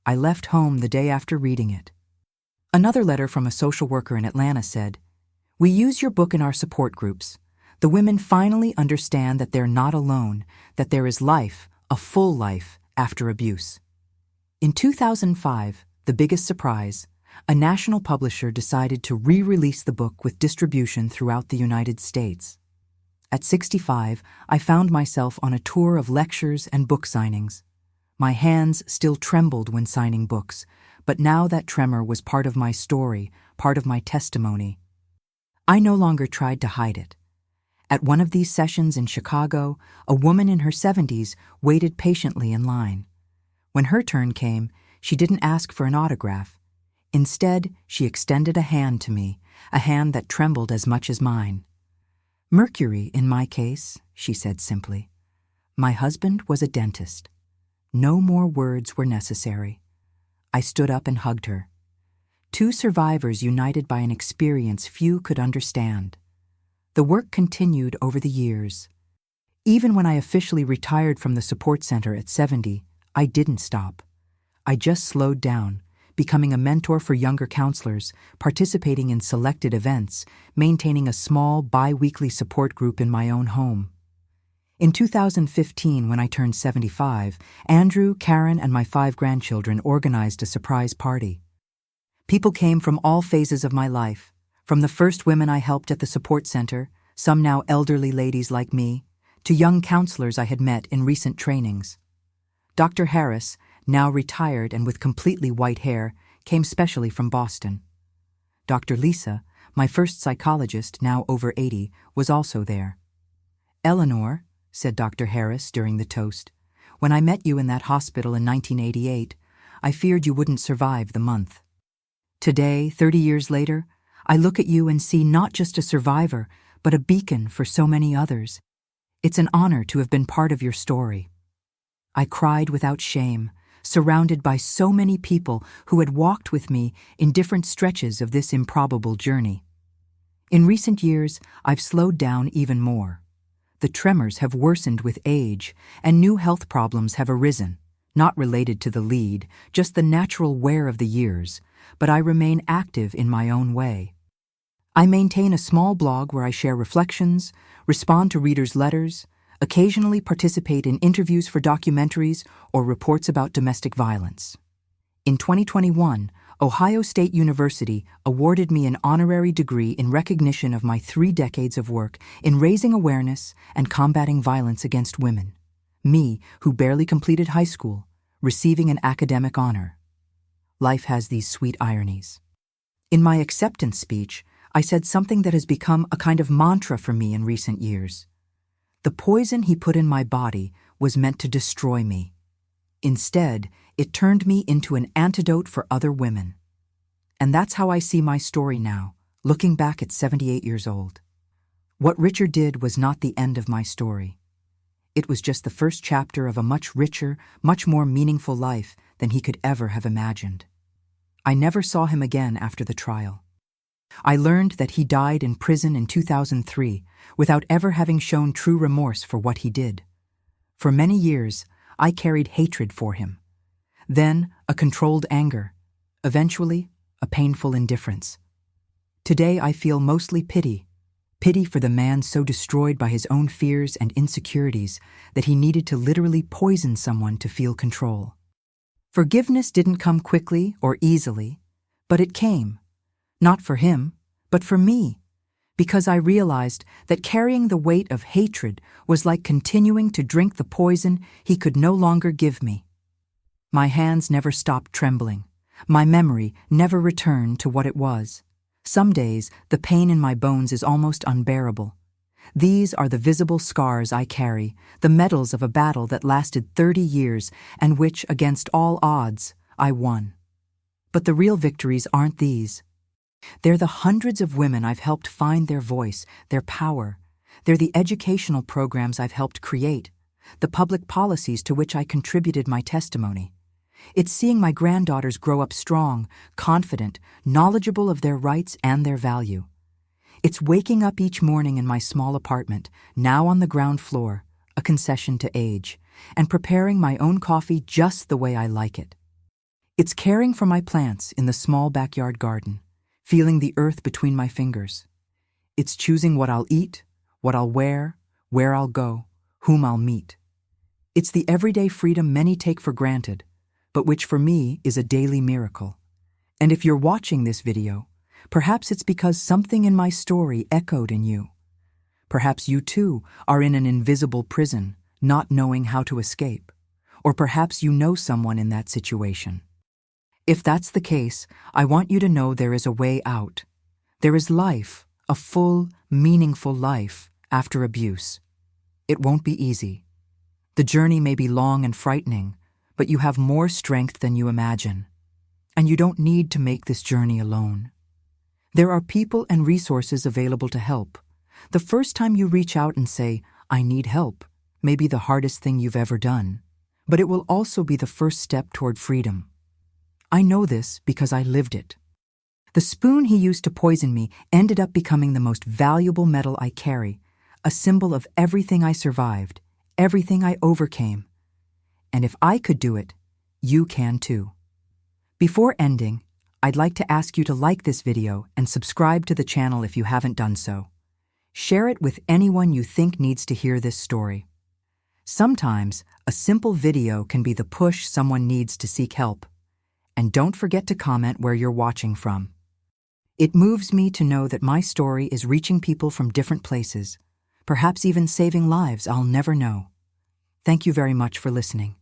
I left home the day after reading it." Another letter from a social worker in Atlanta said, "We use your book in our support groups. The women finally understand that they're not alone, that there is life, a full life, after abuse." In 2005, the biggest surprise, a national publisher decided to re-release the book with distribution throughout the United States. At 65, I found myself on a tour of lectures and book signings. My hands still trembled when signing books, but now that tremor was part of my story, part of my testimony. I no longer tried to hide it. At one of these sessions in Chicago, a woman in her 70s waited patiently in line. When her turn came, she didn't ask for an autograph. Instead, she extended a hand to me, a hand that trembled as much as mine. "Mercury, in my case," she said simply. My husband was a dentist. No more words were necessary. I stood up and hugged her. Two survivors united by an experience few could understand. The work continued over the years. Even when I officially retired from the support center at 70, I didn't stop. I just slowed down, becoming a mentor for younger counselors, participating in selected events, maintaining a small bi-weekly support group in my own home. In 2015, when I turned 75, Andrew, Karen, and my 5 grandchildren organized a surprise party. People came from all phases of my life, from the first women I helped at the support center, some now elderly ladies like me, to young counselors I had met in recent trainings. Dr. Harris, now retired and with completely white hair, came specially from Boston. Dr. Lisa, my first psychologist, now over 80, was also there. "Eleanor," said Dr. Harris during the toast, "when I met you in that hospital in 1988, I feared you wouldn't survive the month. Today, 30 years later, I look at you and see not just a survivor, but a beacon for so many others. It's an honor to have been part of your story." I cried without shame, surrounded by so many people who had walked with me in different stretches of this improbable journey. In recent years, I've slowed down even more. The tremors have worsened with age, and new health problems have arisen, not related to the lead, just the natural wear of the years, but I remain active in my own way. I maintain a small blog where I share reflections, respond to readers' letters, occasionally participate in interviews for documentaries or reports about domestic violence. In 2021, Ohio State University awarded me an honorary degree in recognition of my 3 decades of work in raising awareness and combating violence against women. Me, who barely completed high school, receiving an academic honor. Life has these sweet ironies. In my acceptance speech, I said something that has become a kind of mantra for me in recent years. The poison he put in my body was meant to destroy me. Instead, it turned me into an antidote for other women. And that's how I see my story now, looking back at 78 years old. What Richard did was not the end of my story. It was just the first chapter of a much richer, much more meaningful life than he could ever have imagined. I never saw him again after the trial. I learned that he died in prison in 2003 without ever having shown true remorse for what he did. For many years, I carried hatred for him. Then, a controlled anger. Eventually, a painful indifference. Today, I feel mostly pity. Pity for the man so destroyed by his own fears and insecurities that he needed to literally poison someone to feel control. Forgiveness didn't come quickly or easily, but it came. Not for him, but for me, because I realized that carrying the weight of hatred was like continuing to drink the poison he could no longer give me. My hands never stopped trembling. My memory never returned to what it was. Some days, the pain in my bones is almost unbearable. These are the visible scars I carry, the medals of a battle that lasted 30 years and which, against all odds, I won. But the real victories aren't these. They're the hundreds of women I've helped find their voice, their power. They're the educational programs I've helped create, the public policies to which I contributed my testimony. It's seeing my granddaughters grow up strong, confident, knowledgeable of their rights and their value. It's waking up each morning in my small apartment, now on the ground floor, a concession to age, and preparing my own coffee just the way I like it. It's caring for my plants in the small backyard garden, feeling the earth between my fingers. It's choosing what I'll eat, what I'll wear, where I'll go, whom I'll meet. It's the everyday freedom many take for granted, but which for me is a daily miracle. And if you're watching this video, perhaps it's because something in my story echoed in you. Perhaps you too are in an invisible prison, not knowing how to escape. Or perhaps you know someone in that situation. If that's the case, I want you to know there is a way out. There is life, a full, meaningful life after abuse. It won't be easy. The journey may be long and frightening, but you have more strength than you imagine. And you don't need to make this journey alone. There are people and resources available to help. The first time you reach out and say, "I need help," may be the hardest thing you've ever done, but it will also be the first step toward freedom. I know this because I lived it. The spoon he used to poison me ended up becoming the most valuable medal I carry, a symbol of everything I survived, everything I overcame. And if I could do it, you can too. Before ending, I'd like to ask you to like this video and subscribe to the channel if you haven't done so. Share it with anyone you think needs to hear this story. Sometimes, a simple video can be the push someone needs to seek help. And don't forget to comment where you're watching from. It moves me to know that my story is reaching people from different places, perhaps even saving lives I'll never know. Thank you very much for listening.